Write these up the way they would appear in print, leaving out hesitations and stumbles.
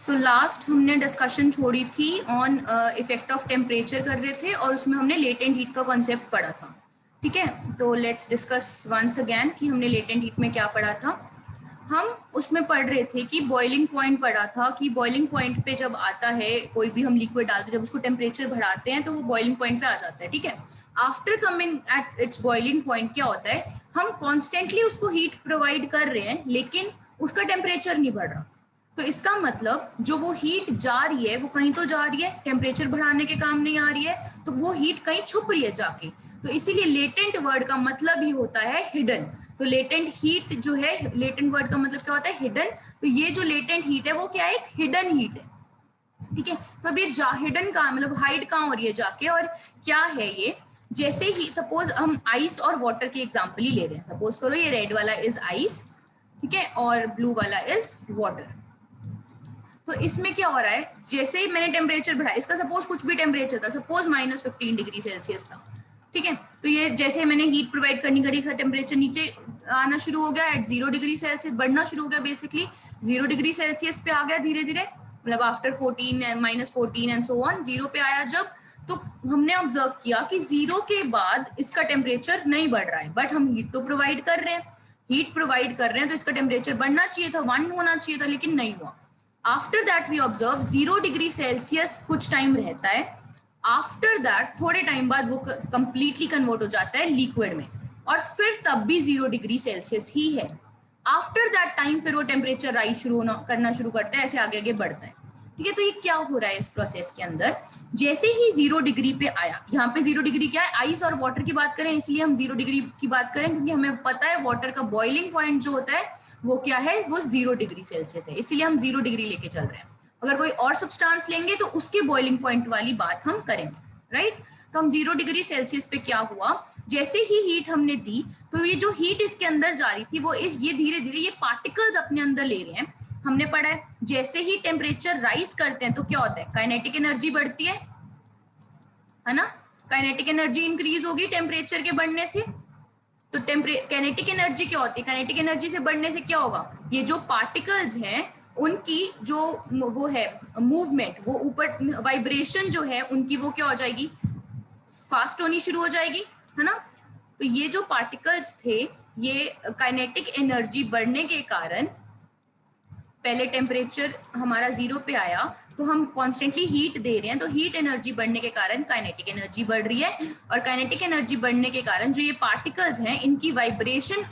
So last हमने discussion छोड़ी थी ऑन इफेक्ट ऑफ टेम्परेचर कर रहे थे और उसमें हमने लेटेंट हीट का कॉन्सेप्ट पढ़ा था। ठीक है, तो लेट्स डिस्कस वंस अगेन कि हमने लेटेंट हीट में क्या पढ़ा था। हम उसमें पढ़ रहे थे कि बॉइलिंग पॉइंट पढ़ा था कि बॉइलिंग पॉइंट पे जब आता है कोई भी हम लिक्विड डालते हैं, जब उसको टेम्परेचर बढ़ाते हैं तो वो बॉइलिंग पॉइंट पे आ जाता है। ठीक है, after coming at its boiling point क्या होता है, हम कॉन्स्टेंटली उसको हीट प्रोवाइड कर रहे हैं लेकिन उसका टेम्परेचर नहीं बढ़ रहा। तो इसका मतलब जो वो हीट जा रही है वो कहीं तो जा रही है, टेम्परेचर बढ़ाने के काम नहीं आ रही है, तो वो हीट कहीं छुप रही है जाके। तो इसीलिए लेटेंट वर्ड का मतलब ही होता है हिडन। तो लेटेंट हीट जो है, लेटेंट वर्ड का मतलब क्या होता है, हिडन। तो ये जो लेटेंट हीट है वो क्या है, एक हिडन हीट है। ठीक है, तो अब ये हिडन कहाँ, मतलब हाइड कहाँ हो रही है जाके, और क्या है ये। जैसे ही सपोज हम आइस और वाटर की एग्जांपल ही ले रहे हैं, सपोज करो ये रेड वाला इज आइस, ठीक है, और ब्लू वाला इज वाटर। तो इसमें क्या हो रहा है, जैसे ही मैंने टेम्परेचर बढ़ाया, इसका सपोज कुछ भी टेम्परेचर था, सपोज -15 डिग्री सेल्सियस था। ठीक है, तो ये जैसे मैंने हीट प्रोवाइड करनी करी, टेम्परेचर नीचे आना शुरू हो गया, एट 0 डिग्री सेल्सियस बढ़ना शुरू हो गया, बेसिकली 0 डिग्री सेल्सियस पे आ गया धीरे धीरे, मतलब आफ्टर 14 -14 एंड सो ऑन 0 पे आया जब। तो हमने ऑब्जर्व किया कि 0 के बाद इसका टेम्परेचर नहीं बढ़ रहा है, बट हम हीट तो प्रोवाइड कर रहे हैं, हीट प्रोवाइड कर रहे हैं, तो इसका टेम्परेचर बढ़ना चाहिए था, 1 होना चाहिए था, लेकिन नहीं हुआ। After that we observe 0 degree Celsius कुछ टाइम रहता है, आफ्टर दैट थोड़े टाइम बाद वो कंप्लीटली कन्वर्ट हो जाता है लिक्विड में, और फिर तब भी 0 डिग्री सेल्सियस ही है। आफ्टर दैट टाइम फिर वो टेम्परेचर राइज करना शुरू करता है, ऐसे आगे आगे बढ़ता है। ठीक है, तो ये क्या हो रहा है इस प्रोसेस के अंदर, जैसे ही 0 डिग्री पे आया, यहाँ पे 0 डिग्री क्या है, आइस और वाटर की बात करें इसलिए हम 0 डिग्री की बात करें, क्योंकि हमें पता है वाटर का बॉइलिंग पॉइंट जो होता है वो क्या है, वो 0 डिग्री सेल्सियस है, इसीलिए हम 0 डिग्री लेके चल रहे हैं। अगर कोई और सब्सटेंस लेंगे तो उसके बॉइलिंग पॉइंट वाली बात हम करेंगे, राइट। तो हम 0 डिग्री सेल्सियस पे क्या हुआ, जैसे ही हीट हमने दी, तो ये जो हीट इसके अंदर जा रही थी वो ये धीरे धीरे ये पार्टिकल्स अपने अंदर ले रहे हैं। हमने पढ़ा है जैसे ही टेम्परेचर राइज करते हैं तो क्या होता है, काइनेटिक एनर्जी बढ़ती है ना, काइनेटिक एनर्जी इंक्रीज होगी टेम्परेचर के बढ़ने से। तो काइनेटिक एनर्जी क्या होती है, काइनेटिक एनर्जी से बढ़ने से क्या होगा, ये जो पार्टिकल्स हैं उनकी जो वो है मूवमेंट, वो ऊपर वाइब्रेशन जो है उनकी वो क्या हो जाएगी, फास्ट होनी शुरू हो जाएगी, है ना। तो ये जो पार्टिकल्स थे, ये काइनेटिक एनर्जी बढ़ने के कारण, पहले टेम्परेचर हमारा 0 पे आया तो हम कॉन्स्टेंटली हीट दे रहे हैं, तो हीट एनर्जी बढ़ने के कारण काइनेटिक एनर्जी बढ़ रही है, और काइनेटिक एनर्जी बढ़ने के कारण जो ये पार्टिकल्स हैं इनकी वाइब्रेशन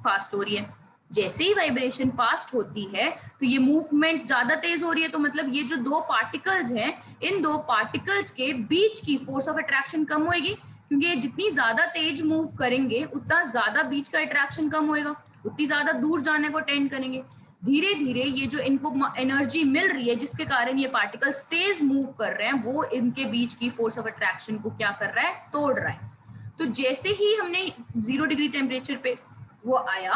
फास्ट हो रही है। जैसे ही वाइब्रेशन फास्ट होती है तो ये मूवमेंट ज्यादा तेज हो रही है, तो मतलब ये जो दो पार्टिकल्स हैं, इन दो पार्टिकल्स के बीच की फोर्स ऑफ अट्रैक्शन कम होगी, क्योंकि ये जितनी ज्यादा तेज मूव करेंगे उतना ज्यादा बीच का अट्रैक्शन कम होएगा, उतनी ज्यादा दूर जाने को टेंड करेंगे। धीरे धीरे ये जो इनको एनर्जी मिल रही है जिसके कारण ये पार्टिकल्स तेज मूव कर रहे हैं, वो इनके बीच की फोर्स ऑफ अट्रैक्शन को क्या कर रहा है, तोड़ रहा है। तो जैसे ही हमने 0 डिग्री टेम्परेचर पे वो आया,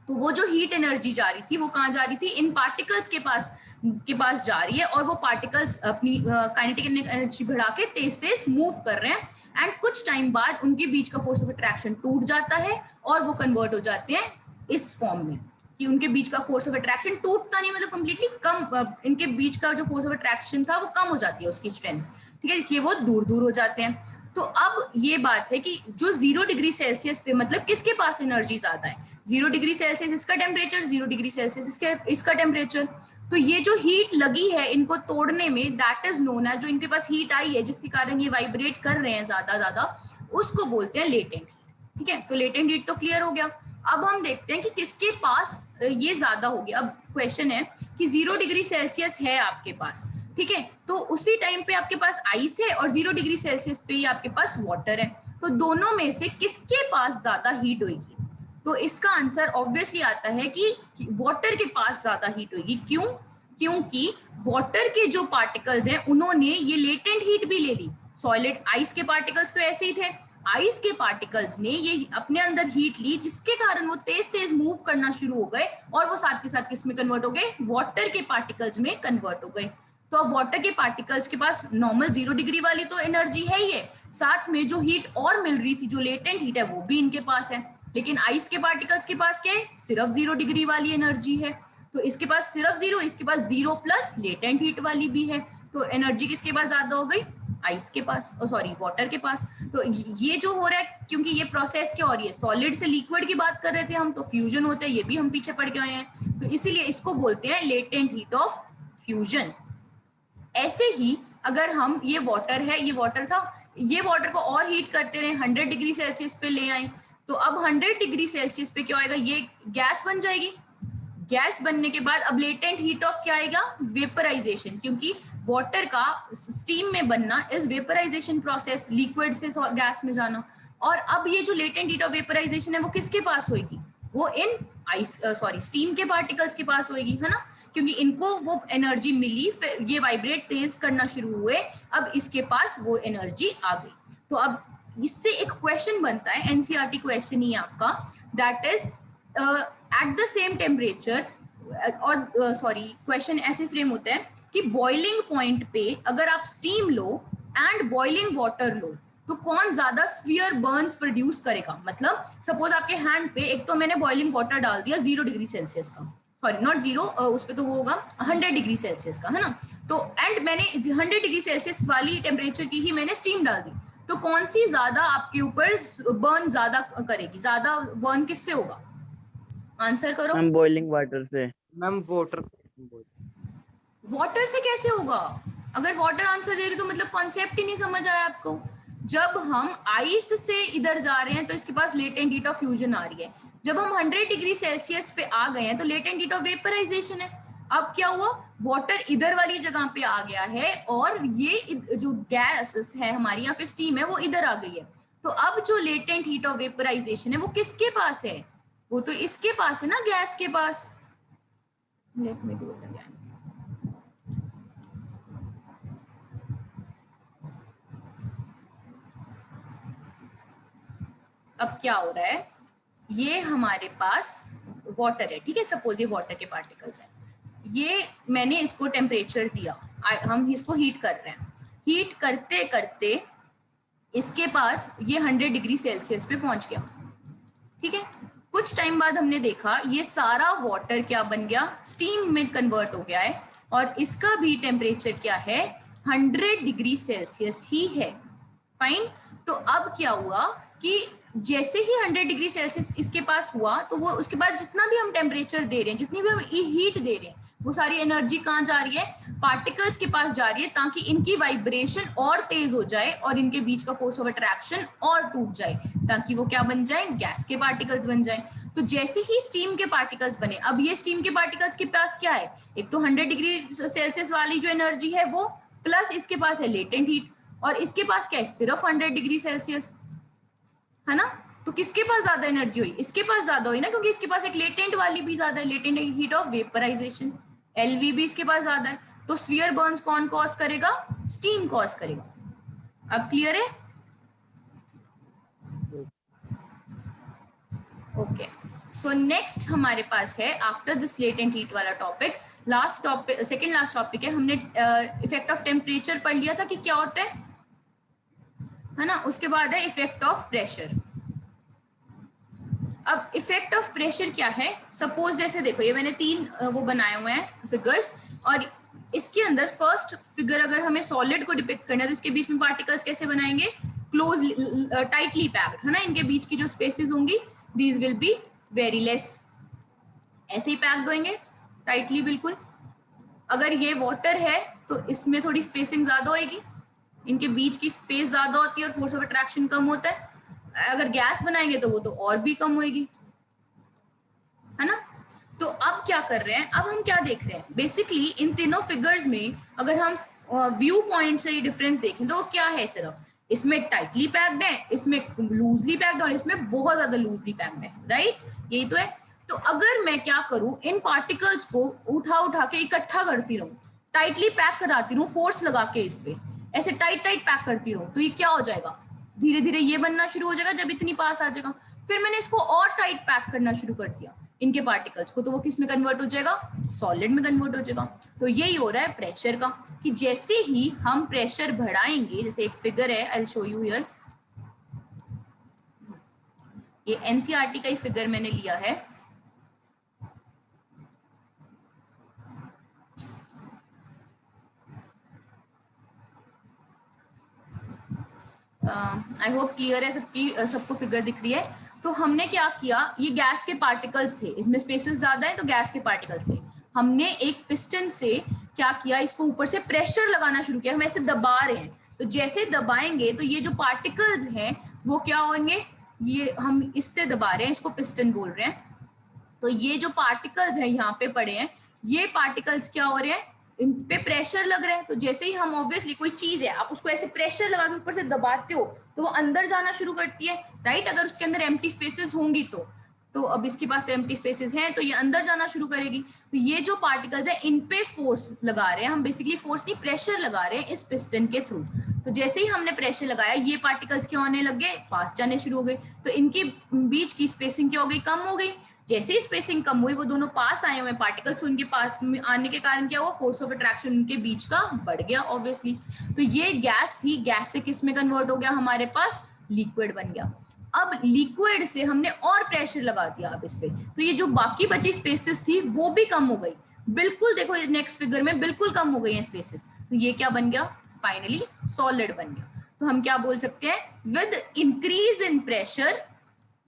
तो वो जो हीट एनर्जी जा रही थी वो कहाँ जा रही थी, इन पार्टिकल्स के पास जा रही है, और वो पार्टिकल्स अपनी काइनेटिक एनर्जी बढ़ा के तेज तेज मूव कर रहे हैं, एंड कुछ टाइम बाद उनके बीच का फोर्स ऑफ अट्रैक्शन टूट जाता है और वो कन्वर्ट हो जाते हैं इस फॉर्म में, कि उनके बीच का फोर्स ऑफ अट्रैक्शन टूटता नहीं, मतलब कंप्लीटली कम, इनके बीच का जो फोर्स ऑफ अट्रैक्शन था वो कम हो जाती है उसकी स्ट्रेंथ। ठीक है, इसलिए वो दूर दूर हो जाते हैं। तो अब ये बात है कि जो 0 डिग्री सेल्सियस पे, मतलब किसके पास एनर्जी ज्यादा है, 0 डिग्री सेल्सियस इसका टेम्परेचर, 0 डिग्री सेल्सियस इसका टेम्परेचर। तो ये जो हीट लगी है इनको तोड़ने में, दैट इज नोन है, जो इनके पास हीट आई है जिसके कारण ये वाइब्रेट कर रहे हैं ज्यादा, उसको बोलते हैं लेटेंट हीट। ठीक है, तो लेटेंट हीट तो क्लियर हो गया। अब हम देखते हैं कि किसके पास ये ज्यादा होगी। अब क्वेश्चन है कि 0 डिग्री सेल्सियस है आपके पास, ठीक है, तो उसी टाइम पे आपके पास आइस है और 0 डिग्री सेल्सियस पे ही आपके पास वाटर है, तो दोनों में से किसके पास ज्यादा हीट होगी। तो इसका आंसर ऑब्वियसली आता है कि वाटर के पास ज्यादा हीट होगी। क्यों, क्योंकि वाटर के जो पार्टिकल्स हैं उन्होंने ये लेटेंट हीट भी ले ली, सॉलिड आइस के पार्टिकल्स तो ऐसे ही थे, आइस के पार्टिकल्स ने ये अपने अंदर हीट ली जिसके कारण वो तेज तेज मूव करना शुरू हो गए, और वो साथ के साथ किस में कन्वर्ट हो गए, वाटर के पार्टिकल्स में कन्वर्ट हो गए। तो अब वाटर के पार्टिकल्स के पास नॉर्मल 0 डिग्री वाली तो एनर्जी है ही है, साथ में जो हीट और मिल रही थी, जो लेटेंट हीट है, वो भी इनके पास है। लेकिन आइस के पार्टिकल्स के पास क्या है, सिर्फ 0 डिग्री वाली एनर्जी है। तो इसके पास सिर्फ जीरो, इसके पास जीरो प्लस लेटेंट हीट वाली भी है, तो एनर्जी किसके पास ज्यादा हो गई, आइस के पास, सॉरी वाटर के पास। तो ये जो हो रहा है, क्योंकि ये प्रोसेस क्या हो रही है, सॉलिड से लिक्विड की बात कर रहे थे हम, तो फ्यूजन होता है, ये भी हम पीछे पड़ के आए हैं, तो इसीलिए इसको बोलते हैं लेटेंट हीट ऑफ फ्यूजन। ऐसे ही अगर हम, ये वाटर है, ये वाटर था, ये वाटर को और हीट करते रहे, 100 डिग्री सेल्सियस पे ले आए, तो अब 100 डिग्री सेल्सियस पे क्या आएगा, ये गैस बन जाएगी। गैस बनने के बाद अब लेटेंट हीट ऑफ क्या आएगा, वेपराइजेशन, क्योंकि वाटर का स्टीम में बनना इज वेपराइजेशन प्रोसेस, लिक्विड से गैस में जाना। और अब ये जो लेटेंट हीट ऑफ वेपराइजेशन है वो किसके पास होगी, वो इन आइस सॉरी स्टीम के पार्टिकल्स के पास होगी, है ना, क्योंकि इनको वो एनर्जी मिली, फिर ये वाइब्रेट तेज करना शुरू हुए, अब इसके पास वो एनर्जी आ गई। तो अब इससे एक क्वेश्चन बनता है, एनसीईआरटी क्वेश्चन ही आपका, that is at the same temperature, और सॉरी क्वेश्चन ऐसे फ्रेम होता है कि बॉइलिंग पॉइंट पे अगर आप स्टीम लो एंड बॉइलिंग वाटर लो, तो कौन ज्यादा स्फीयर बर्न्स प्रोड्यूस करेगा। मतलब सपोज आपके हैंड पे, एक तो मैंने बॉइलिंग वाटर डाल दिया 0 डिग्री सेल्सियस का, सॉरी नॉट 0, उस पे तो वो होगा 100 डिग्री सेल्सियस का, है ना, तो एंड मैंने 100 डिग्री सेल्सियस वाली टेम्परेचर की ही मैंने स्टीम डाल दी, तो कौन सी ज्यादा आपके ऊपर बर्न ज्यादा करेगी, ज्यादा बर्न किससे होगा, आंसर करो। मैम बॉइलिंग वाटर से। Ma'am water. वाटर से कैसे होगा, अगर वाटर आंसर दे रही तो मतलब कॉन्सेप्ट ही नहीं समझ आया आपको। जब हम आइस से इधर जा रहे हैं तो इसके पास लेटेंट हीट ऑफ फ्यूजन आ रही है, जब हम 100 डिग्री सेल्सियस पे आ गए हैं तो लेटेंट हीट ऑफ वेपराइजेशन है। अब क्या हुआ, वाटर इधर वाली जगह पे आ गया है और ये जो गैस है हमारी या फिर स्टीम है वो इधर आ गई है, तो अब जो लेटेंट हीट ऑफ वेपराइजेशन है वो किसके पास है, वो तो इसके पास है ना, गैस के पास। Let me do it again. अब क्या हो रहा है, ये हमारे पास वाटर है, ठीक है, सपोज ये वाटर के पार्टिकल्स हैं, ये मैंने इसको टेम्परेचर दिया, हम इसको हीट कर रहे हैं, हीट करते करते इसके पास ये 100 डिग्री सेल्सियस पे पहुंच गया, ठीक है। कुछ टाइम बाद हमने देखा ये सारा वाटर क्या बन गया, स्टीम में कन्वर्ट हो गया है, और इसका भी टेम्परेचर क्या है, 100 डिग्री सेल्सियस ही है, फाइन। तो अब क्या हुआ कि जैसे ही 100 डिग्री सेल्सियस इसके पास हुआ, तो वो उसके बाद जितना भी हम टेम्परेचर दे रहे हैं, जितनी भी हम हीट दे रहे हैं, वो सारी एनर्जी कहाँ जा रही है, पार्टिकल्स के पास जा रही है, ताकि इनकी वाइब्रेशन और तेज हो जाए और इनके बीच का फोर्स ऑफ अट्रैक्शन और टूट जाए, ताकि वो क्या बन जाए, गैस के पार्टिकल्स बन जाए। तो जैसे ही स्टीम के पार्टिकल्स बने, अब ये स्टीम के पार्टिकल्स के पास क्या है, एक तो 100 डिग्री सेल्सियस वाली जो एनर्जी है वो, प्लस इसके पास है लेटेंट हीट, और इसके पास क्या है, सिर्फ 100 डिग्री सेल्सियस, है ना। तो किसके पास ज्यादा एनर्जी हुई, इसके पास ज्यादा हुई ना, क्योंकि इसके पास एक लेटेंट वाली भी ज्यादा है, latent heat of vaporization, LV भी इसके पास ज्यादा है, तो स्फीयर बर्न्स कौन कॉज करेगा, स्टीम कॉज करेगा। अब क्लियर है, ओके। सो नेक्स्ट हमारे पास है, आफ्टर दिस लेटेंट हीट वाला topic, last topic, second last topic है, हमने इफेक्ट ऑफ टेम्परेचर पढ़ लिया था कि क्या होता है ना, उसके बाद है इफेक्ट ऑफ प्रेशर। अब इफेक्ट ऑफ प्रेशर क्या है, सपोज जैसे देखो ये मैंने 3 वो बनाए हुए हैं फिगर्स, और इसके अंदर फर्स्ट फिगर अगर हमें सॉलिड को डिपिक्ट करना है तो इसके बीच में पार्टिकल्स कैसे बनाएंगे, क्लोज टाइटली पैक्ड, है ना, इनके बीच की जो स्पेसेस होंगी these will be very less, ऐसे ही पैक्ड होंगे टाइटली बिल्कुल। अगर ये वाटर है तो इसमें थोड़ी स्पेसिंग ज्यादा होगी, इनके बीच की स्पेस ज्यादा होती है और फोर्स ऑफ अट्रैक्शन कम होता है। अगर गैस बनाएंगे तो वो तो और भी कम होगी, है ना। तो अब क्या कर रहे हैं, अब हम क्या देख रहे हैं, बेसिकली इन तीनों फिगर्स में अगर हम व्यू पॉइंट से डिफरेंस देखें तो क्या है, सिर्फ इसमें टाइटली पैक्ड है, इसमें लूजली पैक्ड, और इसमें बहुत ज्यादा लूजली पैक्ड है, राइट, यही तो है। तो अगर मैं क्या करूं, इन पार्टिकल्स को उठा उठा के इकट्ठा करती रहूं, टाइटली पैक कराती रहूं, फोर्स लगा के इस पे ऐसे टाइट टाइट पैक करती रहूं, तो ये क्या हो जाएगा, धीरे धीरे ये बनना शुरू हो जाएगा, जब इतनी पास आ जाएगा, फिर मैंने इसको और टाइट पैक करना शुरू कर दिया इनके पार्टिकल्स को, तो वो किस में कन्वर्ट हो जाएगा, सॉलिड में कन्वर्ट हो जाएगा। तो यही हो रहा है प्रेशर का, कि जैसे ही हम प्रेशर बढ़ाएंगे, जैसे एक फिगर है, I will show you here, ये एनसीईआरटी का ही फिगर मैंने लिया है, आई होप क्लियर है सबको फिगर दिख रही है। तो हमने क्या किया, ये गैस के पार्टिकल्स थे, इसमें स्पेसेस ज्यादा है तो गैस के पार्टिकल्स थे। हमने एक पिस्टन से क्या किया, इसको ऊपर से प्रेशर लगाना शुरू किया, हम ऐसे दबा रहे हैं। तो जैसे दबाएंगे तो ये जो पार्टिकल्स हैं वो क्या होंगे, ये हम इससे दबा रहे हैं, इसको पिस्टन बोल रहे हैं। तो ये जो पार्टिकल्स हैं यहाँ पे पड़े हैं, ये पार्टिकल्स क्या हो रहे हैं, इन पे प्रेशर लग रहा है। तो जैसे ही हम ऑब्वियसली कोई चीज है, आप उसको ऐसे प्रेशर लगा के ऊपर से दबाते हो तो वो अंदर जाना शुरू करती है, राइट। अगर उसके अंदर एम्प्टी स्पेसेस होंगी तो अब इसके पास तो एम्प्टी स्पेसेस हैं तो ये अंदर जाना शुरू करेगी। तो ये जो पार्टिकल्स है इन पे फोर्स लगा रहे हैं हम, बेसिकली फोर्स नहीं प्रेशर लगा रहे हैं इस पिस्टन के थ्रू। तो जैसे ही हमने प्रेशर लगाया, ये पार्टिकल्स क्या होने लग गए, पास जाने शुरू हो गए। तो इनके बीच की स्पेसिंग क्या हो गई, कम हो गई। जैसे ही स्पेसिंग कम हुई, वो दोनों पास आए हुए पार्टिकल्स, उनके पास आने के कारण क्या हुआ, फोर्स ऑफ अट्रैक्शन उनके बीच का बढ़ गया ऑब्वियसली। तो ये गैस थी, गैस से किस में कन्वर्ट हो गया, हमारे पास लिक्विड बन गया। अब लिक्विड से हमने और प्रेशर लगा दिया अब इस पे, तो ये जो बाकी बची स्पेसेस थी वो भी कम हो गई, बिल्कुल देखो नेक्स्ट फिगर में बिल्कुल कम हो गई है स्पेसेस। तो ये क्या बन गया, फाइनली सॉलिड बन गया। तो हम क्या बोल सकते हैं, with increase in pressure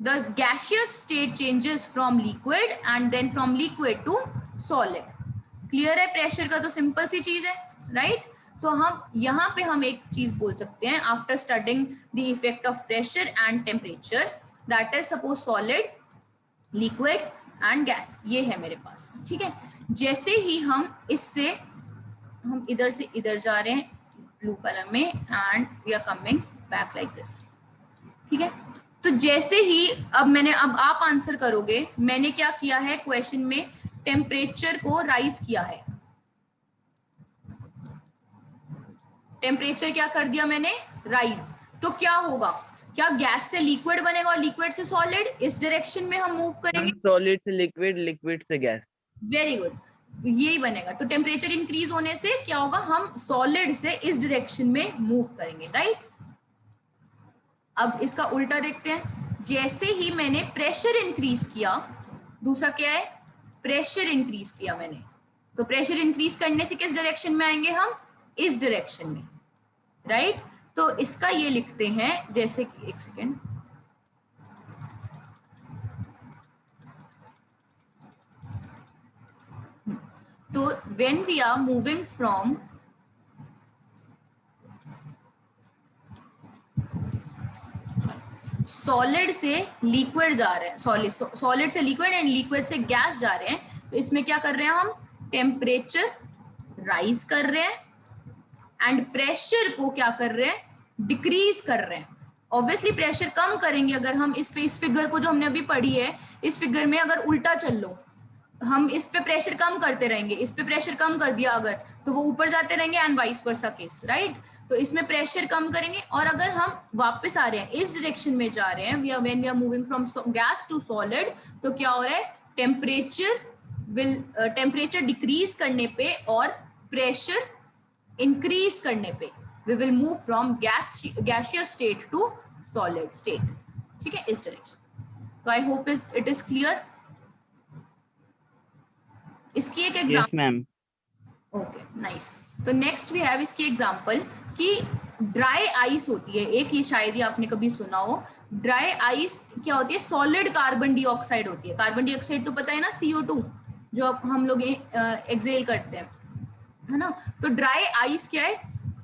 the gaseous state changes from liquid and then from liquid to solid. Clear है, प्रेशर का तो सिंपल सी चीज है, राइट। तो हम यहाँ पे हम एक चीज बोल सकते हैं, after studying the effect of pressure and temperature, that is suppose solid, liquid and gas, ये है मेरे पास, ठीक है। जैसे ही हम इससे हम इधर से इधर जा रहे हैं ब्लू कलर में and we are coming back like this, ठीक है। तो जैसे ही अब आप आंसर करोगे, मैंने क्या किया है क्वेश्चन में, टेम्परेचर को राइज किया है, टेम्परेचर क्या कर दिया मैंने, राइज। तो क्या होगा, क्या गैस से लिक्विड बनेगा और लिक्विड से सॉलिड, इस डायरेक्शन में हम मूव करेंगे, सॉलिड से लिक्विड, लिक्विड से गैस। वेरी गुड, यही बनेगा। तो टेम्परेचर इंक्रीज होने से क्या होगा, हम सॉलिड से इस डायरेक्शन में मूव करेंगे, राइट। अब इसका उल्टा देखते हैं, जैसे ही मैंने प्रेशर इंक्रीज किया, दूसरा क्या है, प्रेशर इंक्रीज किया मैंने, तो प्रेशर इंक्रीज करने से किस डायरेक्शन में आएंगे हम, इस डायरेक्शन में, राइट। तो इसका ये लिखते हैं, जैसे कि एक सेकेंड, तो when we are moving from solid से लिक्विड जा रहे हैं, सॉलिड से लिक्विड एंड लिक्विड से गैस जा रहे हैं, तो इसमें क्या कर रहे हैं हम, टेम्परेचर राइज कर रहे हैं एंड प्रेशर को क्या कर रहे हैं, डिक्रीज कर रहे हैं। ऑब्वियसली प्रेशर कम करेंगे अगर हम इस फिगर को जो हमने अभी पढ़ी है, इस फिगर में अगर उल्टा चल लो, हम इस पे प्रेशर कम करते रहेंगे, इस पे प्रेशर कम कर दिया अगर, तो वो ऊपर जाते रहेंगे and vice versa case, right. तो इसमें प्रेशर कम करेंगे, और अगर हम वापस आ रहे हैं इस डायरेक्शन में जा रहे हैं, when we are moving from gas to solid, तो क्या हो रहा है, टेम्परेचर डिक्रीज करने पे और प्रेशर इंक्रीज करने पे we will move from gaseous state to solid state, ठीक है, इस डायरेक्शन। तो I hope it is clear. इसकी एक example, yes ma'am, okay nice. तो नेक्स्ट वी हैव इसकी एग्जांपल कि ड्राई आइस होती है एक, ये शायद ही आपने कभी सुना हो। ड्राई आइस क्या होती है, सॉलिड कार्बन डाइऑक्साइड होती है। कार्बन डाइऑक्साइड तो पता है ना, CO2 जो अब हम लोग एक्सेल करते हैं, है ना। तो ड्राई आइस क्या है,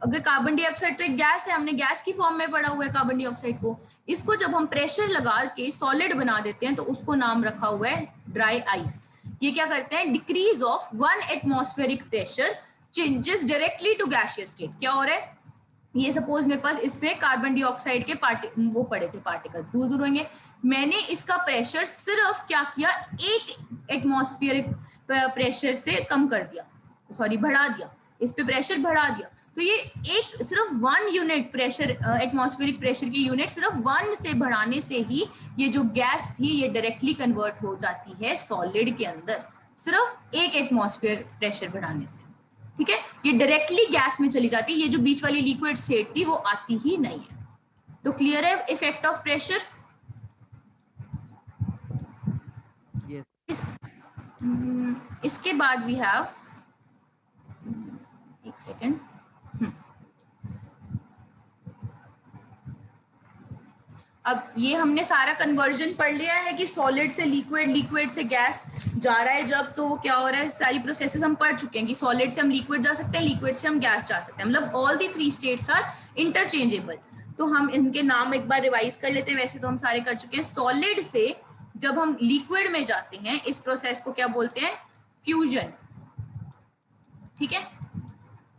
अगर कार्बन डाइऑक्साइड तो एक गैस है, हमने गैस की फॉर्म में पढ़ा हुआ है कार्बन डाइऑक्साइड को, इसको जब हम प्रेशर लगा के सॉलिड बना देते हैं तो उसको नाम रखा हुआ है ड्राई आइस। ये क्या करते हैं, decrease of 1 atmospheric pressure changes directly to gaseous state. क्या हो रहा है, ये सपोज मेरे पास इसमें कार्बन डाइऑक्साइड के वो पड़े थे पार्टिकल्स, दूर दूर होंगे, मैंने इसका प्रेशर सिर्फ क्या किया, 1 एटमॉस्फेरिक प्रेशर से कम कर दिया, सॉरी बढ़ा दिया, इस पे प्रेशर बढ़ा दिया। तो ये एक सिर्फ 1 यूनिट प्रेशर, एटमॉस्फेरिक प्रेशर की यूनिट सिर्फ 1 से बढ़ाने से ही ये जो गैस थी ये डायरेक्टली कन्वर्ट हो जाती है सॉलिड के अंदर, सिर्फ 1 एटमॉस्फेयर प्रेशर बढ़ाने से, ठीक है। ये डायरेक्टली गैस में चली जाती है, ये जो बीच वाली लिक्विड स्टेट थी वो आती ही नहीं है। तो क्लियर है इफेक्ट ऑफ प्रेशर। इसके बाद वी हैव, एक सेकेंड, अब ये हमने सारा कन्वर्जन पढ़ लिया है कि सॉलिड से लिक्विड, लिक्विड से गैस जा रहा है जब, तो क्या हो रहा है, सारी प्रोसेसेस हम पढ़ चुके हैं कि सॉलिड से हम लिक्विड जा सकते हैं, लिक्विड से हम गैस जा सकते हैं, मतलब all the 3 states are interchangeable. तो हम इनके नाम एक बार रिवाइज कर लेते हैं, वैसे तो हम सारे कर चुके हैं। सॉलिड से जब हम लिक्विड में जाते हैं, इस प्रोसेस को क्या बोलते हैं, फ्यूजन, ठीक है।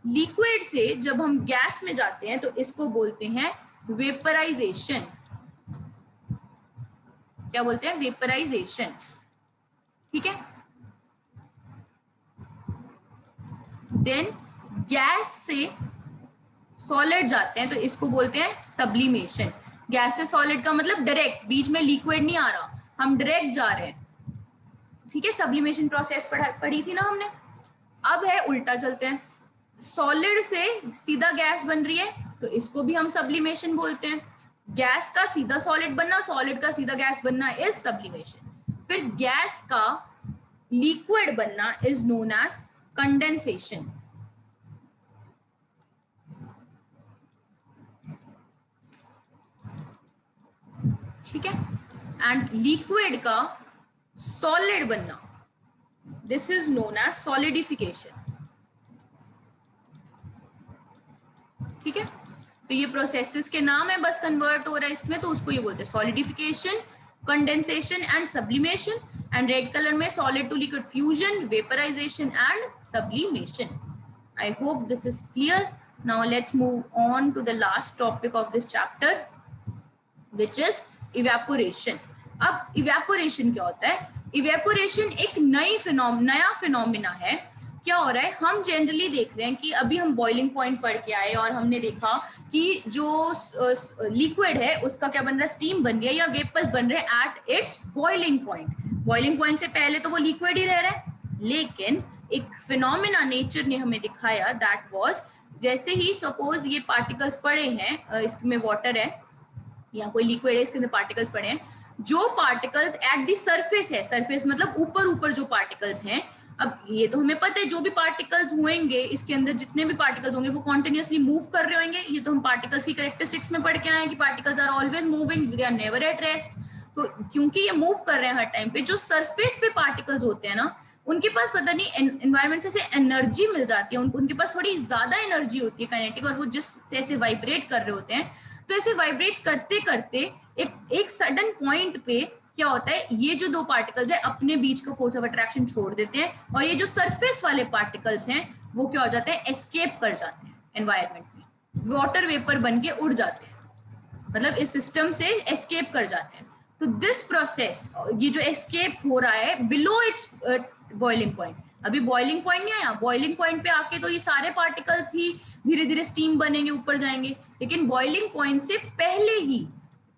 लिक्विड से जब हम गैस में जाते हैं तो इसको बोलते हैं वेपराइजेशन, क्या बोलते हैं, वेपराइजेशन, ठीक है। देन गैस से सॉलिड जाते हैं तो इसको बोलते हैं सब्लिमेशन। गैस से सॉलिड का मतलब डायरेक्ट, बीच में लिक्विड नहीं आ रहा, हम डायरेक्ट जा रहे हैं, ठीक है। सब्लिमेशन प्रोसेस पढ़ी थी ना हमने। अब है उल्टा, चलते हैं, सॉलिड से सीधा गैस बन रही है तो इसको भी हम सब्लिमेशन बोलते हैं। गैस का सीधा सॉलिड बनना, सॉलिड का सीधा गैस बनना इज सब्लिमेशन। फिर गैस का लिक्विड बनना इज नोन एज कंडेंसेशन, ठीक है। एंड लिक्विड का सॉलिड बनना, this is known as solidification, ठीक है। तो ये प्रोसेसेस के नाम है, बस कन्वर्ट हो रहा है इसमें, तो उसको ये बोलते हैं solidification, condensation and sublimation. And red colour में solid to liquid fusion, vaporisation and sublimation. I hope this is clear. Now let's move on to the last topic of this chapter, which is evaporation. अब evaporation क्या होता है? Evaporation एक नया phenomena है। क्या हो रहा है, हम जनरली देख रहे हैं कि अभी हम बॉइलिंग पॉइंट पढ़ के आए और हमने देखा कि जो लिक्विड है उसका क्या बन रहा है, स्टीम बन रही है या वेपर्स बन रहे हैं at its boiling point. Boiling point से पहले तो वो लिक्विड ही रह रहा है, लेकिन एक फिनोमिना नेचर ने हमें दिखाया, दैट वाज, जैसे ही सपोज ये पार्टिकल्स पड़े हैं, इसमें वाटर है या कोई लिक्विड है, इसके अंदर पार्टिकल्स पड़े हैं, जो पार्टिकल्स एट द सरफेस है, सरफेस मतलब ऊपर ऊपर जो पार्टिकल्स हैं, अब ये तो हमें पता है जो भी पार्टिकल्स होंगे इसके अंदर, जितने भी पार्टिकल्स होंगे वो कॉन्टिन्यूसली मूव कर रहे होंगे। ये तो हम पार्टिकल्स की कैरेक्टरिस्टिक्स में पढ़ के आए हैं कि particles are always moving, they are never at rest. तो क्योंकि ये मूव कर रहे हैं हर टाइम पे, जो सरफेस पे पार्टिकल्स होते हैं ना, उनके पास पता नहीं एनवायरमेंट से एनर्जी मिल जाती है, उनके पास थोड़ी ज्यादा एनर्जी होती है काइनेटिक, और वो जिस ऐसे वाइब्रेट कर रहे होते हैं, तो ऐसे वाइब्रेट करते करते एक सडन पॉइंट पे क्या होता है, ये जो दो पार्टिकल्स है अपने बीच का फोर्स ऑफ अट्रैक्शन छोड़ देते हैं, और ये जो सरफेस वाले पार्टिकल्स हैं वो क्या हो जाते हैं, एस्केप कर जाते हैं एनवायरमेंट में, वाटर वेपर बन के उड़ जाते हैं, मतलब इस सिस्टम से एस्केप कर जाते हैं। तो दिस प्रोसेस, ये जो एस्केप हो रहा है बिलो इट्स बॉइलिंग पॉइंट, अभी बॉइलिंग पॉइंट नहीं आया, बॉइलिंग पॉइंट पे आके तो ये सारे पार्टिकल्स ही धीरे धीरे स्टीम बनेंगे, ऊपर जाएंगे, लेकिन बॉइलिंग पॉइंट से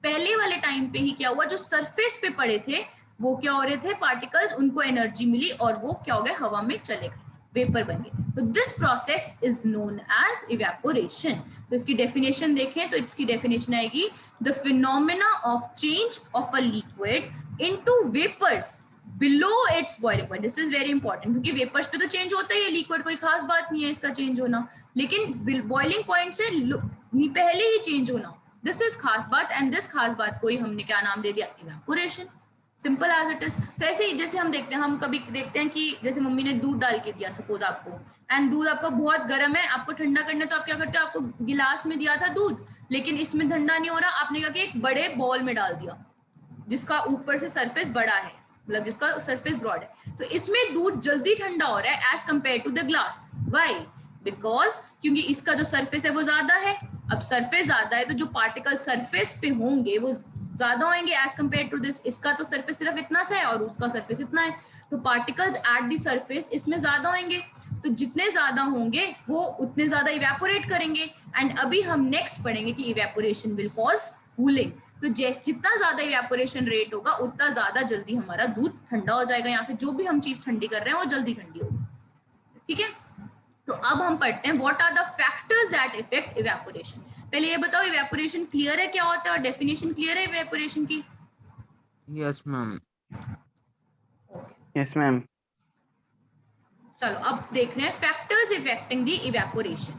पहले वाले टाइम पे ही क्या हुआ, जो सरफेस पे पड़े थे वो क्या हो रहे थे, पार्टिकल्स, उनको एनर्जी मिली और वो क्या हो गए, हवा में चले गए, वेपर बन गए। तो this process is known as evaporation. तो इसकी डेफिनेशन देखें तो इसकी डेफिनेशन आएगी, the phenomena of change of a liquid into vapours below its boiling point. This is very important, क्योंकि वेपर्स पे तो चेंज होता ही है, लिक्विड कोई खास बात नहीं है इसका चेंज होना, लेकिन बॉइलिंग पॉइंट से पहले ही चेंज होना, दिस इज खास बात। एंड दिस खास बात को ही हमने क्या नाम दे दिया, evaporation, simple as it is. तो ऐसे ही जैसे हम देखते हैं, हम कभी देखते हैं कि जैसे मम्मी ने दूध डाल के दिया सपोज आपको, एंड दूध आपका बहुत गर्म है, आपको ठंडा करना है, तो आप क्या करते हो, आपको गिलास में दिया था दूध, लेकिन इसमें ठंडा नहीं हो रहा, आपने क्या किया, एक बड़े बॉल में डाल दिया जिसका ऊपर से सरफेस बड़ा है, मतलब जिसका सरफेस ब्रॉड है, तो इसमें दूध जल्दी ठंडा हो रहा है as compare to the glass. Why? Because क्योंकि इसका जो सरफेस है वो ज्यादा है, अब सरफेस ज्यादा है तो जो पार्टिकल सरफेस पे होंगे वो ज्यादा होंगे एज कंपेयर टू दिस, इसका तो सरफेस सिर्फ इतना सा है और उसका सरफेस इतना है, तो पार्टिकल्स एट द सरफेस इसमें ज्यादा होंगे, तो जितने ज्यादा होंगे वो उतने ज्यादा इवेपोरेट करेंगे। एंड अभी हम नेक्स्ट पढ़ेंगे कि इवेपोरेशन विल कॉज कूलिंग, तो जितना ज्यादा इवेपोरेशन रेट होगा उतना ज्यादा जल्दी हमारा दूध ठंडा हो जाएगा, या फिर जो भी हम चीज ठंडी कर रहे हैं वो जल्दी ठंडी होगी, ठीक है। तो अब हम पढ़ते हैं what are the factors that effect evaporation. पहले ये बताओ इवेपोरेशन क्लियर है क्या होता है, और डेफिनेशन क्लियर है इवेपोरेशन की? Yes ma'am. Yes, ma'am. चलो अब देख रहे हैं factors effecting the evaporation.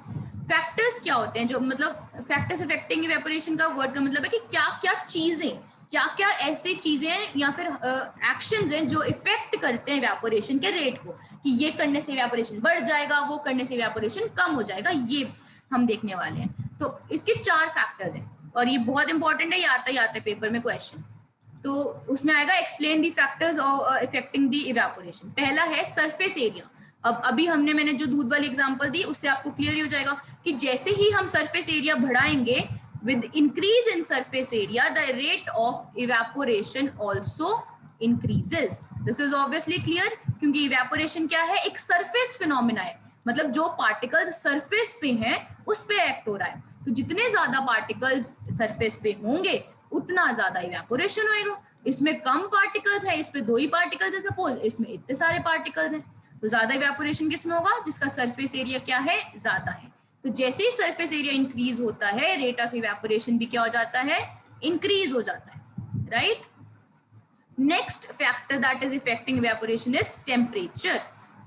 Factors क्या होते हैं, जो मतलब फैक्टर्स अफेक्टिंग इवेपोरेशन का वर्ड का मतलब है कि क्या क्या चीजें, क्या क्या ऐसी चीजें या फिर एक्शंस हैं जो इफेक्ट करते हैं इवेपोरेशन के रेट को, कि ये करने से इवेपोरेशन बढ़ जाएगा, वो करने से इवेपोरेशन कम हो जाएगा, ये हम देखने वाले हैं। तो इसके 4 फैक्टर्स हैं और ये बहुत इंपॉर्टेंट है, ये आता ही आता है पेपर में क्वेश्चन। तो उसमें आएगा explain the factors effecting the evaporation. पहला है सरफेस एरिया। अब अभी मैंने जो दूध वाली एग्जांपल दी उससे आपको क्लियर ही हो जाएगा कि जैसे ही हम सरफेस एरिया बढ़ाएंगे, with increase in surface area the rate of evaporation also increases. This is obviously clear, क्योंकि evaporation क्या है, एक surface phenomena है, मतलब जो particles surface पे हैं उस पे एक्ट हो रहा है। तो जितने ज्यादा particles surface पे होंगे उतना ज्यादा evaporation होएगा। इसमें कम particles है, इस पे 2 ही particles है सपोज, इसमें इतने सारे particles हैं, तो ज्यादा evaporation किसमें होगा, जिसका surface area क्या है, ज्यादा है। तो जैसे ही सरफेस एरिया इंक्रीज होता है, रेट ऑफ इवेपोरेशन भी क्या हो जाता है, इंक्रीज हो जाता है, right. Next factor that is effecting evaporation is temperature.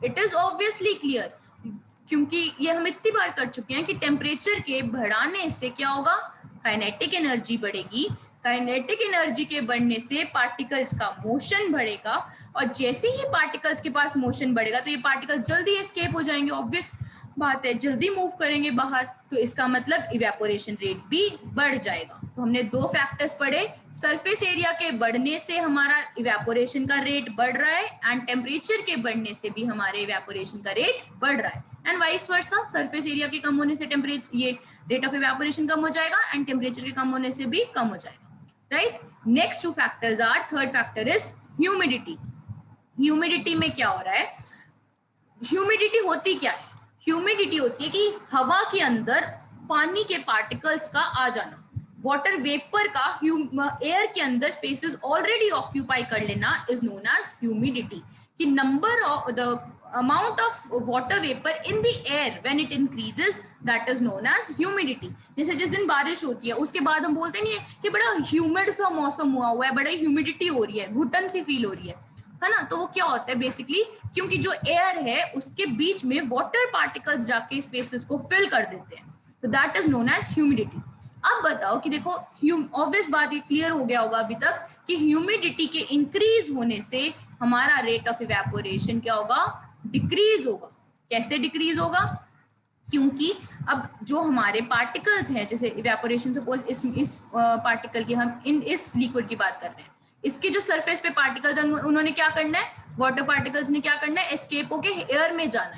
It is obviously clear, क्योंकि ये हम इतनी बार कर चुके हैं कि टेम्परेचर के बढ़ाने से क्या होगा, काइनेटिक एनर्जी बढ़ेगी, काइनेटिक एनर्जी के बढ़ने से पार्टिकल्स का मोशन बढ़ेगा, और जैसे ही पार्टिकल्स के पास मोशन बढ़ेगा तो ये पार्टिकल्स जल्दी एस्केप हो जाएंगे, ऑब्वियस बात है, जल्दी मूव करेंगे बाहर, तो इसका मतलब इवेपोरेशन रेट भी बढ़ जाएगा। तो हमने 2 फैक्टर्स पढ़े, सरफेस एरिया के बढ़ने से हमारा इवेपोरेशन का रेट बढ़ रहा है एंड टेम्परेचर के बढ़ने से भी हमारे इवेपोरेशन का रेट बढ़ रहा है, and vice versa, surface area के कम होने से टेम्परेचर, ये रेट ऑफ इवेपोरेशन कम हो जाएगा एंड टेम्परेचर के कम होने से भी कम हो जाएगा, right. Next 2 factors are, third factor is humidity. Humidity में क्या हो रहा है, ह्यूमिडिटी होती क्या है, ह्यूमिडिटी होती है कि हवा के अंदर पानी के पार्टिकल्स का आ जाना, वाटर वेपर का एयर के अंदर स्पेसेस ऑलरेडी ऑक्यूपाई कर लेना इज नोन एज ह्यूमिडिटी। कि number of the amount of water vapour in the air when it increases, that is known as humidity. जैसे जिस दिन बारिश होती है उसके बाद हम बोलते नहीं है कि बड़ा ह्यूमिड सा मौसम हुआ हुआ है, बड़ा ह्यूमिडिटी हो रही है, घुटन सी फील हो रही है ना। तो वो क्या होता है बेसिकली, क्योंकि जो एयर है उसके बीच में वाटर पार्टिकल्स जाके स्पेसेस को फिल कर देते हैं, तो that is known as humidity. अब बताओ कि देखो, ऑब्वियस बात ये क्लियर हो गया होगा अभी तक कि ह्यूमिडिटी के इंक्रीज होने से हमारा रेट ऑफ इवेपोरेशन क्या होगा, डिक्रीज होगा। कैसे डिक्रीज होगा, क्योंकि अब जो हमारे पार्टिकल्स हैं, जैसे इवेपोरेशन सपोज इस पार्टिकल की हम इस लिक्विड की बात कर रहे हैं, इसके जो सरफेस पे पार्टिकल्स हैं उन्होंने क्या करना है, वाटर पार्टिकल्स ने क्या करना है, एस्केप होके एयर में जाना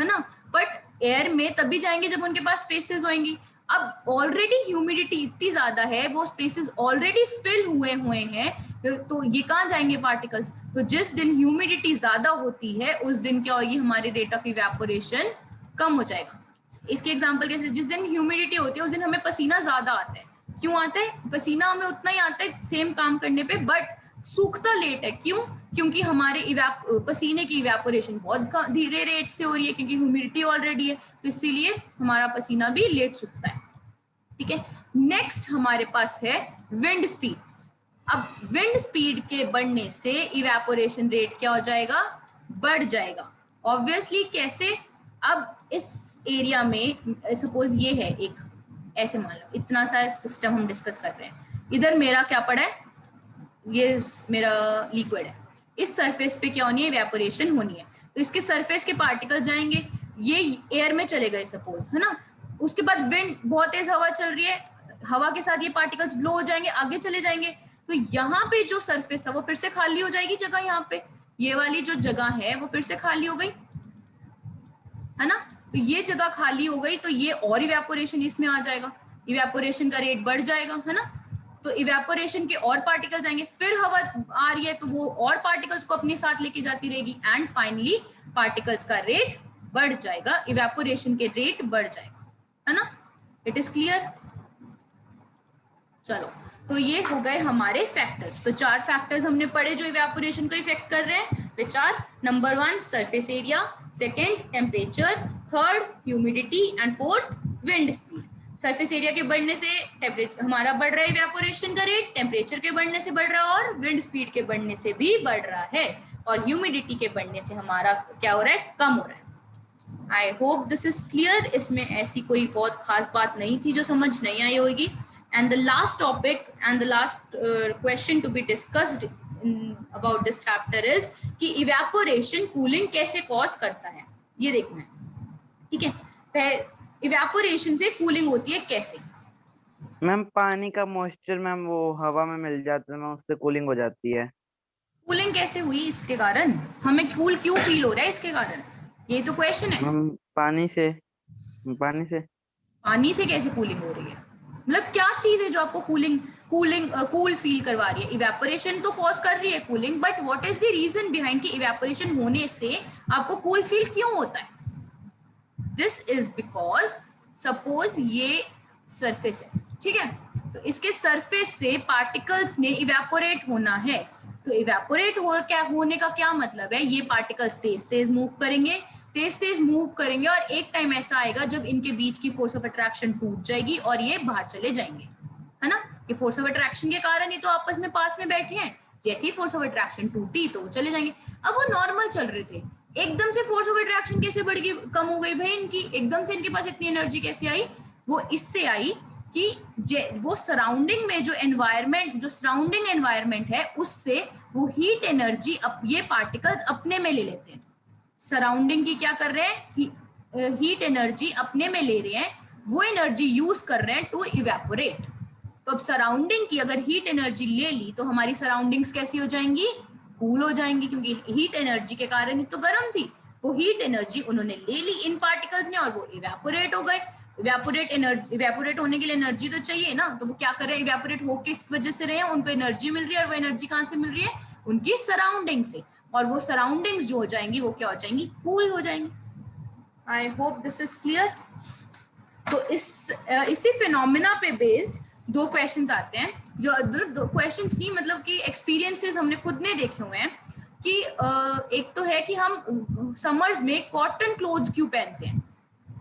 है ना। बट एयर में तभी जाएंगे जब उनके पास स्पेसेस होंगी। अब ऑलरेडी ह्यूमिडिटी इतनी ज्यादा है, वो स्पेसेस ऑलरेडी फिल हुए हैं, तो ये कहाँ जाएंगे पार्टिकल्स। तो जिस दिन ह्यूमिडिटी ज्यादा होती है उस दिन क्या होगी, हमारी रेट ऑफ इवेपोरेशन कम हो जाएगा। इसके एग्जांपल कैसे, जिस दिन ह्यूमिडिटी होती है उस दिन हमें पसीना ज्यादा आता है। क्यों आता है पसीना, हमें उतना ही आता है सेम काम करने पे, बट सूखता लेट है। क्यों, क्योंकि हमारे पसीने की इवेपोरेशन बहुत धीरे रेट से हो रही है, क्योंकि ह्यूमिडिटी ऑलरेडी है, तो इसीलिए हमारा पसीना भी लेट सूखता है, ठीक है। नेक्स्ट हमारे पास है विंड स्पीड। अब विंड स्पीड के बढ़ने से इवेपोरेशन रेट क्या हो जाएगा, बढ़ जाएगा। ऑब्वियसली कैसे, अब इस एरिया में सपोज ये है एक, ऐसे मान लो इतना सा सिस्टम हम डिस्कस कर रहे हैं, इधर मेरा क्या पड़ा है, ये मेरा लिक्विड है, इस सरफेस पे क्या होनी है, इवेपोरेशन होनी है। तो इसके सरफेस के पार्टिकल जाएंगे, ये एयर में चले गए सपोज, है ना। उसके बाद विंड, बहुत तेज हवा चल रही है, हवा के साथ ये पार्टिकल्स ब्लो हो जाएंगे, आगे चले जाएंगे, तो यहाँ पे जो सरफेस था वो फिर से खाली हो जाएगी जगह, यहाँ पे ये वाली जो जगह है वो फिर से खाली हो गई, है ना। तो ये जगह खाली हो गई, तो ये और इवेपोरेशन इसमें आ जाएगा, इवेपोरेशन का रेट बढ़ जाएगा, है ना। तो इवेपोरेशन के और पार्टिकल्स आएंगे, फिर हवा आ रही है तो वो और पार्टिकल्स को अपने साथ लेके जाती रहेगी, एंड फाइनली पार्टिकल्स का रेट बढ़ जाएगा, इवेपोरेशन के रेट बढ़ जाएगा, है ना। It is clear. चलो, तो ये हो गए हमारे फैक्टर्स। तो 4 फैक्टर्स हमने पढ़े जो इवेपोरेशन को इफेक्ट कर रहे हैं, which are number 1 surface area, second temperature, third humidity and fourth wind speed. Surface area के बढ़ने से टेम्परेचर हमारा बढ़ रहा है, इवेपोरेशन का रेट टेम्परेचर के बढ़ने से बढ़ रहा है, और विंड स्पीड के बढ़ने से भी बढ़ रहा है, और ह्यूमिडिटी के बढ़ने से हमारा क्या हो रहा है, कम हो रहा है। I hope this is clear. इसमें ऐसी कोई बहुत खास बात नहीं थी जो समझ नहीं आई होगी। And the last topic and the last question to be discussed about this chapter is कि इवेपोरेशन कूलिंग कैसे कॉज करता है, ये देखना है। ठीक है, इवेपोरेशन से कूलिंग होती है कैसे? मैम पानी का मॉइस्चर मैम वो हवा में मिल जाता है मैम, उससे कूलिंग हो जाती है। कूलिंग कैसे हुई इसके कारण? हमें कूल क्यों फील हो रहा है इसके कारण, ये तो क्वेश्चन है। मैम पानी से पानी से कैसे कूलिंग हो रही है? मतलब क्या चीज है जो आपको कूल फील करवा रही है? इवेपोरेशन तो कॉज कर रही है cooling, but what is the reason behind कि इवेपोरेशन होने से आपको कूल फील क्यों होता है? दिस इज बिकॉज सपोज ये सरफेस है, ठीक है, तो इसके सरफेस से पार्टिकल्स ने इवेपोरेट होना है। तो इवेपोरेट होने का क्या मतलब है? ये पार्टिकल्स तेज तेज मूव करेंगे, तेज तेज मूव करेंगे, और एक टाइम ऐसा आएगा जब इनके बीच की फोर्स ऑफ अट्रैक्शन टूट जाएगी और ये बाहर चले जाएंगे, है ना। ये फोर्स ऑफ अट्रैक्शन के कारण ही तो आपस में पास में बैठे हैं। जैसे ही फोर्स ऑफ अट्रैक्शन टूटी तो वो चले जाएंगे। अब वो नॉर्मल चल रहे थे, एकदम से फोर्स ऑफ अट्रैक्शन कैसे बढ़ गई, कम हो गई भाई इनकी? एकदम से इनके पास इतनी एनर्जी कैसे आई? वो इससे आई कि वो सराउंडिंग में जो सराउंडिंग एनवायरमेंट है उससे वो हीट एनर्जी ये पार्टिकल्स अपने में ले लेते हैं। सराउंडिंग की क्या कर रहे हैं? हीट एनर्जी अपने में ले रहे हैं, वो एनर्जी यूज कर रहे हैं टू इवेपोरेट। तो अब सराउंडिंग की अगर हीट एनर्जी ले ली तो हमारी सराउंडिंग्स कैसी हो जाएंगी? कूल हो जाएंगी, क्योंकि हीट एनर्जी के कारण ही तो गर्म थी। वो हीट एनर्जी उन्होंने ले ली इन पार्टिकल्स ने और वो इवेपोरेट हो गए। इवेपोरेट होने के लिए एनर्जी तो चाहिए ना, तो वो क्या कर रहे हैं? इवेपोरेट होके इस वजह से रहे हैं, उनको एनर्जी मिल रही है, और वो एनर्जी कहाँ से मिल रही है? उनकी सराउंडिंग से। और वो सराउंडिंग्स जो हो जाएंगी वो क्या हो जाएंगी? कूल हो जाएंगी। I hope this is clear. तो इसी फिनोमिना पे बेस्ड दो क्वेश्चंस आते हैं, जो दो क्वेश्चंस नहीं, मतलब कि एक्सपीरियंसेस हमने खुद ने देखे हुए हैं कि एक तो है कि हम समर्स में कॉटन क्लोथ्स क्यों पहनते हैं।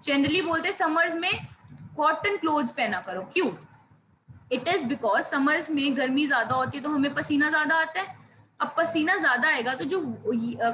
जनरली बोलते हैं समर्स में कॉटन क्लोथ्स पहना करो, क्यों? इट इज बिकॉज समर्स में गर्मी ज्यादा होती है तो हमें पसीना ज्यादा आता है। अब पसीना ज्यादा आएगा तो जो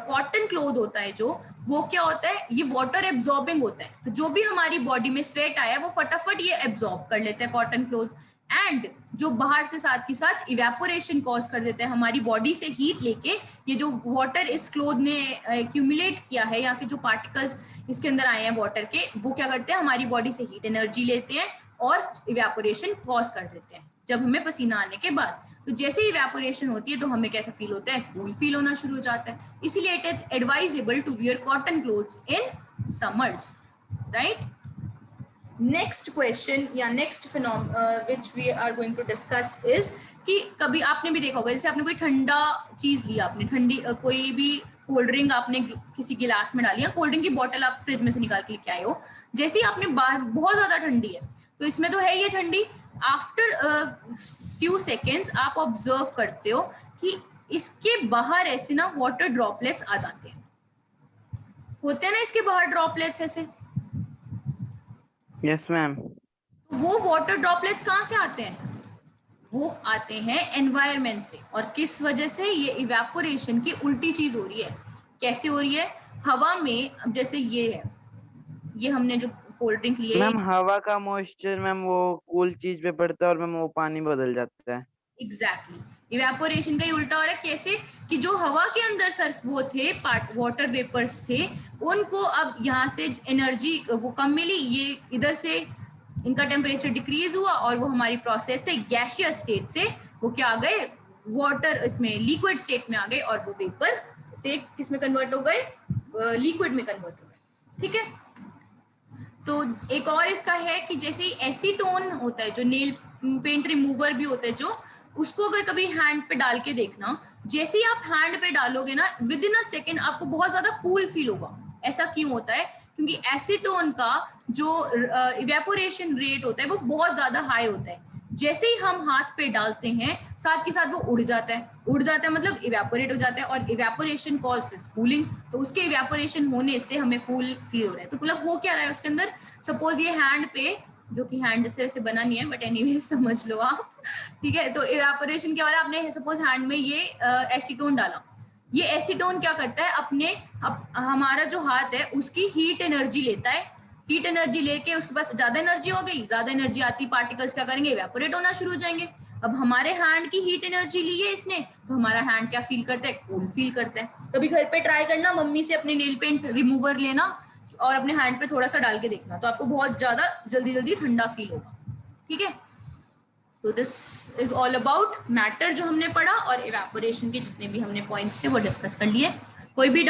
कॉटन क्लोथ होता है जो वो क्या होता है? ये वाटर एब्जॉर्बिंग होता है। तो जो भी हमारी बॉडी में स्वेट आया वो फटाफट ये एब्जॉर्ब कर लेते हैं कॉटन क्लोथ, एंड जो बाहर से साथ के साथ इवेपोरेशन कॉज कर देते हैं हमारी बॉडी से हीट लेके। ये जो वाटर इस क्लोथ ने एक्यूमुलेट किया है या फिर जो पार्टिकल्स इसके अंदर आए हैं वाटर के, वो क्या करते हैं? हमारी बॉडी से हीट एनर्जी लेते हैं और इवेपोरेशन कॉज कर देते हैं जब हमें पसीना आने के बाद। तो जैसे ही इवेपोरेशन होती है तो हमें कैसा फील होता है? कूल फील होना शुरू हो जाता है। इसीलिए it is advisable to wear cotton clothes in summers, right. Next question या next which we are going to discuss is कि कभी आपने भी देखा होगा, जैसे आपने कोई ठंडा चीज लिया, आपने ठंडी कोई भी कोल्ड ड्रिंक आपने किसी गिलास में डाली, या कोल्ड ड्रिंक की बोतल आप फ्रिज में से निकाल के लेके आए हो, जैसे ही आपने बाहर बहुत ज्यादा ठंडी है तो इसमें तो है ये ठंडी, आफ्टर फ्यू सेकेंड्स आप ऑब्जर्व करते हो कि इसके बाहर ऐसे ना वाटर ड्रॉपलेट्स आ जाते हैं, होते हैं ना इसके बाहर ड्रॉपलेट्स ऐसे। Yes ma'am. वो वाटर ड्रॉपलेट्स कहाँ से आते हैं? वो आते हैं एनवायरमेंट से। और किस वजह से? ये इवेपोरेशन की उल्टी चीज हो रही है। कैसे हो रही है? हवा में, अब जैसे ये है, ये हमने जो कोल्ड ड्रिंक लिए, मैम हवा का मॉइस्चर मैम वो कूल चीज पे पड़ता है और मैम वो पानी बदल जाता है। एग्जैक्टली इवेपोरेशन का ही उल्टा हो रहा है। कैसे? कि जो हवा के अंदर सिर्फ वो थे वाटर वेपर्स थे, उनको अब यहाँ से एनर्जी वो कम मिली, ये इधर से इनका टेम्परेचर डिक्रीज हुआ और वो हमारी प्रोसेस से गैसियस स्टेट से वो क्या आ गए? वाटर, इसमें लिक्विड स्टेट में आ गए, और वो वेपर से किस में कन्वर्ट हो गए? लिक्विड में कन्वर्ट हो गए। ठीक है। तो एक और इसका है कि जैसे एसीटोन होता है, जो नेल पेंट रिमूवर भी होता है, जो उसको अगर कभी हैंड पे डाल के देखना, जैसे ही आप हैंड पे डालोगे ना, विद इन अ सेकेंड आपको बहुत ज्यादा कूल फील होगा। ऐसा क्यों होता है? क्योंकि एसीटोन का जो इवेपोरेशन रेट होता है वो बहुत ज्यादा हाई होता है। जैसे ही हम हाथ पे डालते हैं साथ के साथ वो उड़ जाता है मतलब इवेपोरेट हो जाता है, और इवेपोरेशन कॉजेस कूलिंग। तो उसके इवेपोरेशन होने से हमें कूल फील हो रहा है। तो मतलब हो क्या रहा है उसके अंदर? सपोज ये हैंड पे, जो कि हैंड से वैसे बना नहीं है बट एनीवे समझ लो आप, ठीक है। तो इवेपोरेशन के बाद आपने सपोज हैंड में ये एसीटोन डाला, ये एसीटोन क्या करता है, हमारा जो हाथ है उसकी हीट एनर्जी लेता है, हीट एनर्जी लेके उसके पास ज्यादा एनर्जी हो गई, ज्यादा एनर्जी आती, पार्टिकल्स क्या करेंगे, इवेपोरेट होना शुरू हो जाएंगे। अब हमारे हैंड की हीट एनर्जी ली है इसने, तो हमारा हैंड क्या फील करता है, कूल फील करता है। कभी घर पे ट्राई करना, मम्मी से अपने नेल पेंट रिमूवर लेना और अपने हैंड पे थोड़ा सा डाल के देखना, तो आपको बहुत ज्यादा जल्दी जल्दी ठंडा फील होगा। ठीक है, तो this is all about matter जो हमने पढ़ा, और इवेपोरेशन के जितने भी हमने पॉइंट्स थे वो डिस्कस कर लिए। कोई भी